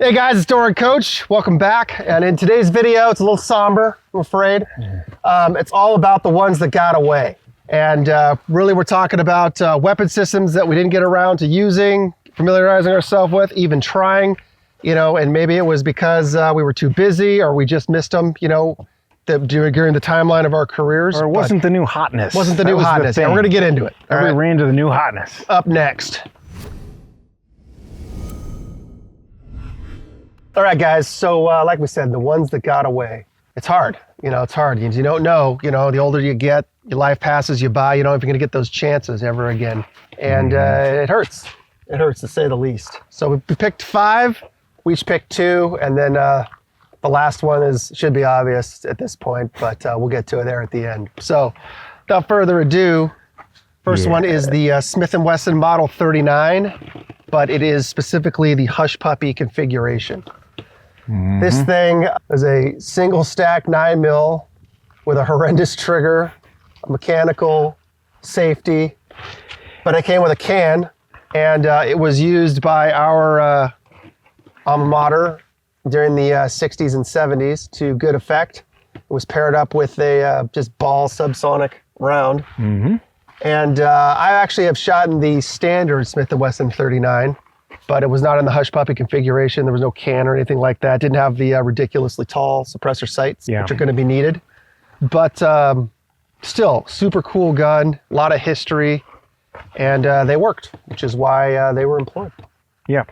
Hey guys, it's Dorr and Coach. Welcome back. And in today's video, it's a little somber, I'm afraid. It's all about the ones that got away. And really we're talking about weapon systems that we didn't get around to using, familiarizing ourselves with, even trying, and maybe it was because we were too busy or we just missed them, during the timeline of our careers. Or it wasn't the new hotness. Wasn't the new hotness. And we're going to get into it. We ran to the new hotness. Up next. All right, guys. So like we said, the ones that got away, it's hard. It's hard. You don't know, the older you get, your life passes you by. You don't know if you're going to get those chances ever again. And it hurts. It hurts to say the least. So we picked 5. We each picked 2. And then the last one should be obvious at this point, but we'll get to it there at the end. So without further ado, first one is the Smith & Wesson Model 39, but it is specifically the Hush Puppy configuration. This thing is a single stack 9mm with a horrendous trigger, a mechanical safety, but it came with a can, and it was used by our alma mater during the 60s and 70s to good effect. It was paired up with a just ball subsonic round. And I actually have shot in the standard Smith & Wesson 39, but it was not in the Hush Puppy configuration. There was no can or anything like that. Didn't have the ridiculously tall suppressor sights, which are going to be needed. But still, super cool gun, a lot of history, and they worked, which is why they were employed. Yeah,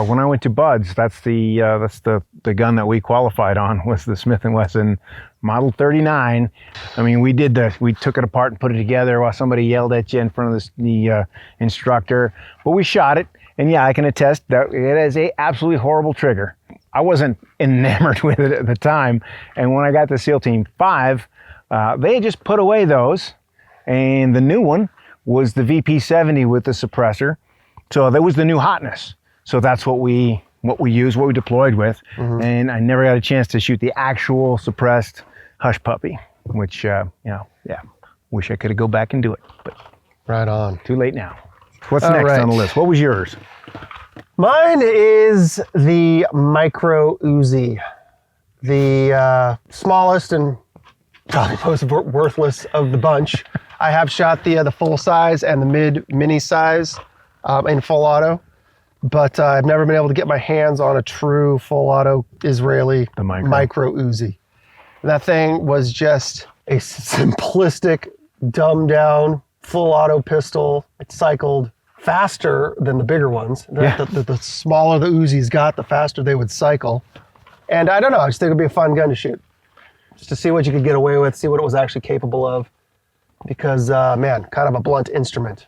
when I went to Bud's, that's the gun that we qualified on, was the Smith & Wesson Model 39. I mean, we took it apart and put it together while somebody yelled at you in front of the instructor, but we shot it. And yeah, I can attest that it is a absolutely horrible trigger. I wasn't enamored with it at the time. And when I got to SEAL Team 5, they had just put away those. And the new one was the VP70 with the suppressor. So that was the new hotness. So that's what we used, what we deployed with. And I never got a chance to shoot the actual suppressed Hush Puppy, which, wish I could go back and do it. But right on. Too late now. What's next on the list? What was yours? Mine is the Micro Uzi, the smallest and probably most worthless of the bunch. I have shot the full size and the mini size in full auto, but I've never been able to get my hands on a true full auto Israeli Micro Uzi. And that thing was just a simplistic, dumbed down, full auto pistol. It cycled faster than the bigger ones. The smaller the Uzis got, the faster they would cycle. And I don't know, I just think it'd be a fun gun to shoot. Just to see what you could get away with, see what it was actually capable of. Because, man, kind of a blunt instrument.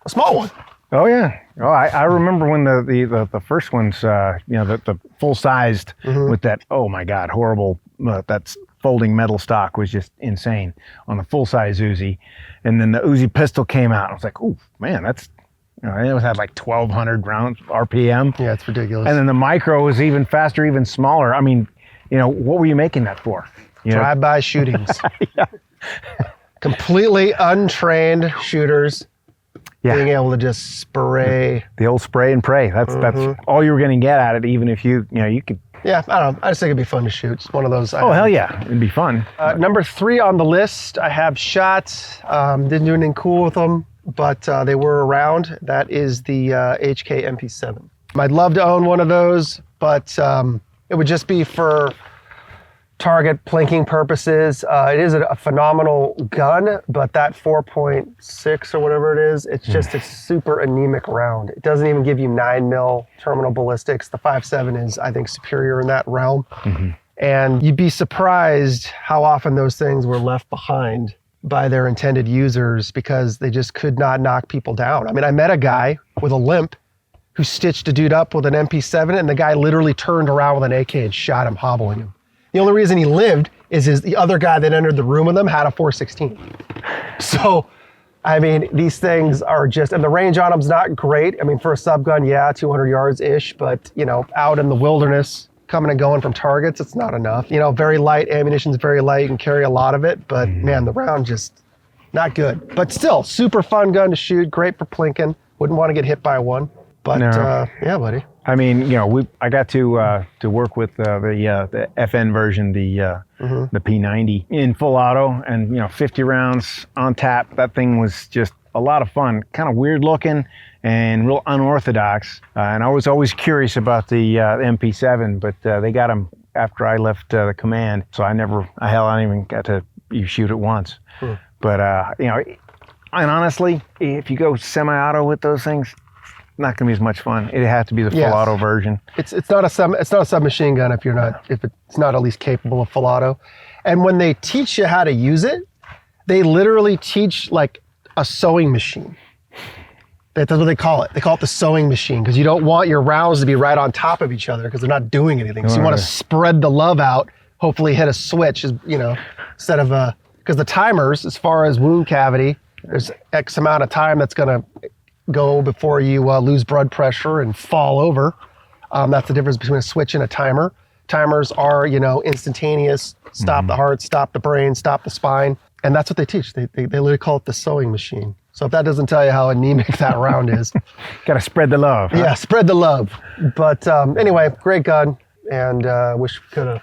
A small one. Oh, yeah. Oh, I remember when the first ones, the full-sized with that, oh my God, horrible, that folding metal stock was just insane on the full-size Uzi. And then the Uzi pistol came out. I was like, oh, man, that's... it had like 1,200 rounds RPM. Yeah, it's ridiculous. And then the micro was even faster, even smaller. I mean, what were you making that for? Drive-by shootings. Completely untrained shooters being able to just spray. The old spray and pray. That's all you were going to get at it, even if you could. Yeah, I don't know. I just think it'd be fun to shoot. It's one of those. Oh, hell yeah. It'd be fun. Number 3 on the list, I have shot. Didn't do anything cool with them, but they were around. That is the HK MP7. I'd love to own one of those, but it would just be for target plinking purposes. It is a phenomenal gun, but that 4.6 or whatever it is, it's just a super anemic round. It doesn't even give you 9mm terminal ballistics. The 5.7 is, I think, superior in that realm. And you'd be surprised how often those things were left behind by their intended users because they just could not knock people down. I mean, I met a guy with a limp who stitched a dude up with an MP7, and the guy literally turned around with an AK and shot him, hobbling him. The only reason he lived is the other guy that entered the room with him had a 4.16. So, I mean, these things are just, and the range on them's not great. I mean, for a sub gun, 200 yards-ish, but, out in the wilderness, coming and going from targets, it's not enough. Very light, ammunition's very light, you can carry a lot of it, but man, the round just not good. But still, super fun gun to shoot, great for plinking. Wouldn't want to get hit by one, but yeah, buddy. I mean, I got to work with the FN version, the P90 in full auto, and 50 rounds on tap. That thing was just a lot of fun. Kind of weird looking and real unorthodox. And I was always curious about the MP7, but they got them after I left the command, so I didn't even got to shoot it once. But and honestly, if you go semi-auto with those things, not going to be as much fun. It has to be the full auto version. It's not a submachine gun if it's not at least capable of full auto. And when they teach you how to use it, they literally teach like a sewing machine. That's what they call it. They call it the sewing machine, because you don't want your rounds to be right on top of each other because they're not doing anything. So you want to spread the love out. Hopefully hit a switch, instead of because the timers, as far as wound cavity, there's X amount of time that's going to go before you lose blood pressure and fall over. That's the difference between a switch and a timer. Timers are, instantaneous, stop the heart, stop the brain, stop the spine. And that's what they teach. They literally call it the sewing machine. So if that doesn't tell you how anemic that round is. Got to spread the love. Huh? Yeah, spread the love. But anyway, great gun. And wish we could have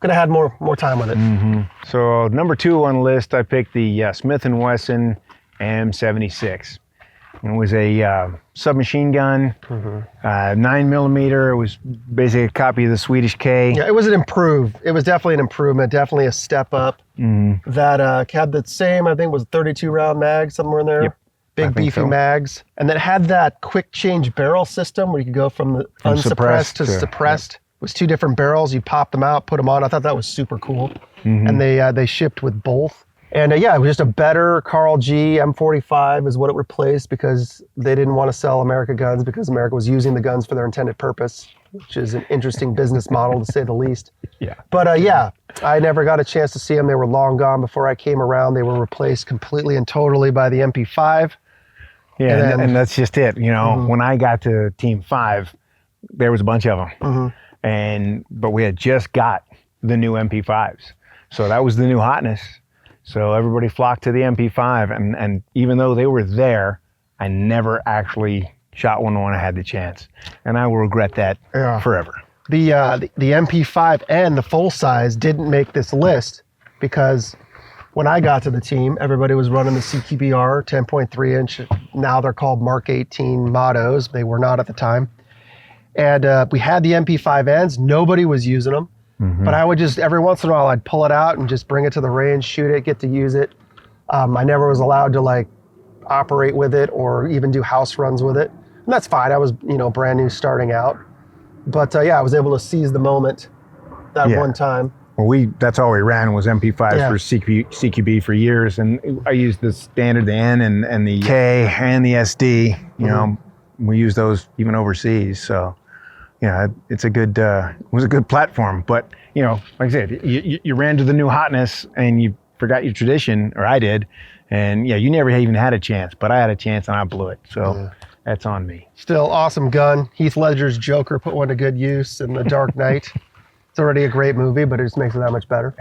had more time with it. So number 2 on the list, I picked the Smith & Wesson M76. It was a submachine gun, 9mm. It was basically a copy of the Swedish K. Yeah, it was definitely an improvement, definitely a step up. That had the same, I think, was 32 round mag somewhere in there. Yep, big beefy mags, and then it had that quick change barrel system where you could go from the unsuppressed to suppressed. It was 2 different barrels. You pop them out, put them on. I thought that was super cool. And they shipped with both. And it was just a better Carl G M45 is what it replaced, because they didn't want to sell America guns because America was using the guns for their intended purpose, which is an interesting business model to say the least. Yeah. But I never got a chance to see them. They were long gone before I came around. They were replaced completely and totally by the MP5. Yeah, and that's just it. When I got to Team 5, there was a bunch of them. But we had just got the new MP5s. So that was the new hotness. So everybody flocked to the MP5, and even though they were there, I never actually shot one when I had the chance, and I will regret that forever. The MP5 and the full size didn't make this list because when I got to the team, everybody was running the CQBR 10.3 inch. Now they're called Mark 18 Mottos. They were not at the time, and we had the MP5Ns. Nobody was using them. But I would just, every once in a while, I'd pull it out and just bring it to the range, shoot it, get to use it. I never was allowed to operate with it or even do house runs with it. And that's fine. I was, brand new starting out. But I was able to seize the moment that one time. Well, that's all we ran was MP5s for CQB for years. And I used the standard, the N and the K and the SD. We use those even overseas. So. It's a good. It was a good platform, but like I said, you ran to the new hotness and you forgot your tradition, or I did, and you never even had a chance. But I had a chance and I blew it, so that's on me. Still awesome gun. Heath Ledger's Joker put one to good use in The Dark Knight. It's already a great movie, but it just makes it that much better,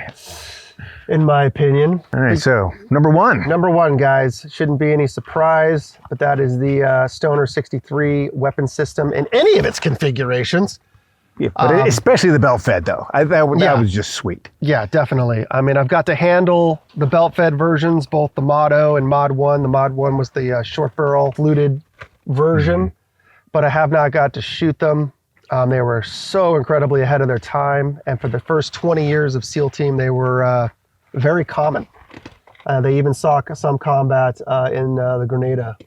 in my opinion. All right, so number 1. Number 1, guys, shouldn't be any surprise, but that is the Stoner 63 weapon system in any of its configurations. Yeah, but especially the belt fed though. That was just sweet. Yeah, definitely. I mean, I've got to handle the belt fed versions, both the Motto and Mod 1. The Mod 1 was the short barrel fluted version, but I have not got to shoot them. They were so incredibly ahead of their time, and for the first 20 years of SEAL Team, they were very common. They even saw some combat in the Grenada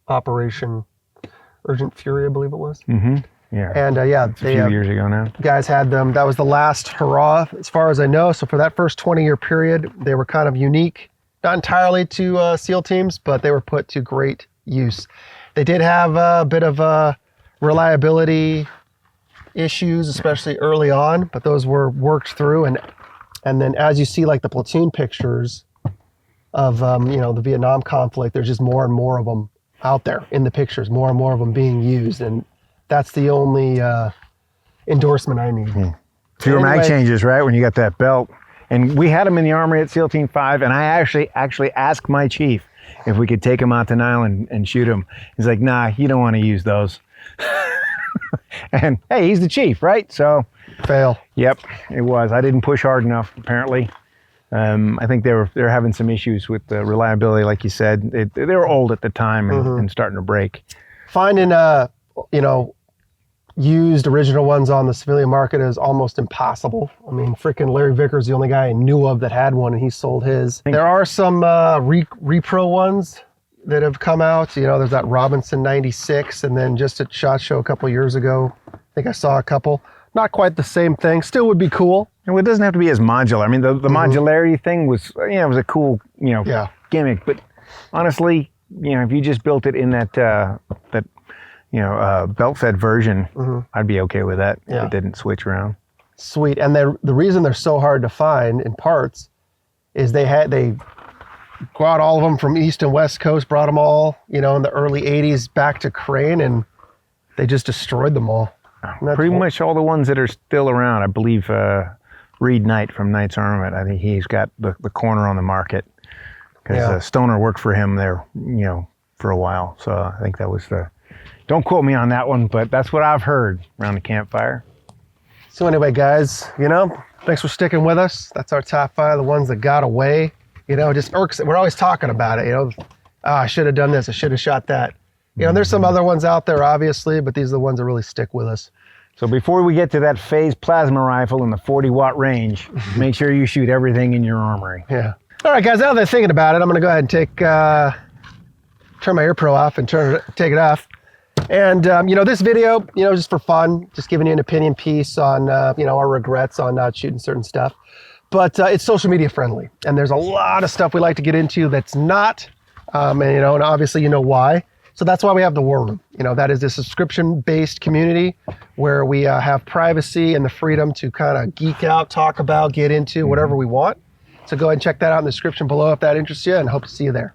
operation, Urgent Fury, I believe it was. Yeah. And a few years ago now. Guys had them. That was the last hurrah, as far as I know. So for that first 20-year period, they were kind of unique, not entirely to SEAL teams, but they were put to great use. They did have a bit of reliability issues, especially early on, but those were worked through. And then as you see, the platoon pictures of, the Vietnam conflict, there's just more and more of them out there in the pictures, more and more of them being used. And that's the only endorsement I need. Fewer mag changes, right? When you got that belt. And we had them in the Armory at SEAL Team 5, and I actually asked my chief if we could take them out to Nile and shoot them. He's like, nah, you don't want to use those. And hey, he's the chief, right? So, Fail. yep, it was. I didn't push hard enough, apparently. I think they're having some issues with the reliability, like you said. They were old at the time and starting to break. Finding, used original ones on the civilian market is almost impossible. I mean, freaking Larry Vickers, the only guy I knew of that had one, and he sold his. There are some repro ones that have come out. You know, there's that Robinson 96, and then just at SHOT Show a couple years ago, I think I saw a couple. Not quite the same thing. Still would be cool. And it doesn't have to be as modular. I mean, the modularity thing was, it was a cool, gimmick. But honestly, if you just built it in that belt-fed version, I'd be okay with that if it didn't switch around. Sweet. And the reason they're so hard to find in parts is they brought all of them from East and West Coast, brought them all, in the early 80s back to Crane, and they just destroyed them all. Pretty much all the ones that are still around. I believe Reed Knight from Knight's Armament, I think he's got the corner on the market because Stoner worked for him there, for a while. So I think that was don't quote me on that one, but that's what I've heard around the campfire. So anyway, guys, thanks for sticking with us. That's our top 5, the ones that got away. It just irks. We're always talking about it, I should have done this. I should have shot that. There's some other ones out there, obviously, but these are the ones that really stick with us. So before we get to that phase plasma rifle in the 40-watt range, make sure you shoot everything in your armory. Yeah. All right, guys, now that I'm thinking about it, I'm going to go ahead and turn my AirPro off and take it off. And, this video, just for fun, just giving you an opinion piece on, our regrets on not shooting certain stuff. But it's social media friendly. And there's a lot of stuff we like to get into that's not, and obviously you know why. So that's why we have the War Room. That is a subscription-based community where we have privacy and the freedom to kind of geek out, talk about, get into whatever we want. So go ahead and check that out in the description below if that interests you, and hope to see you there.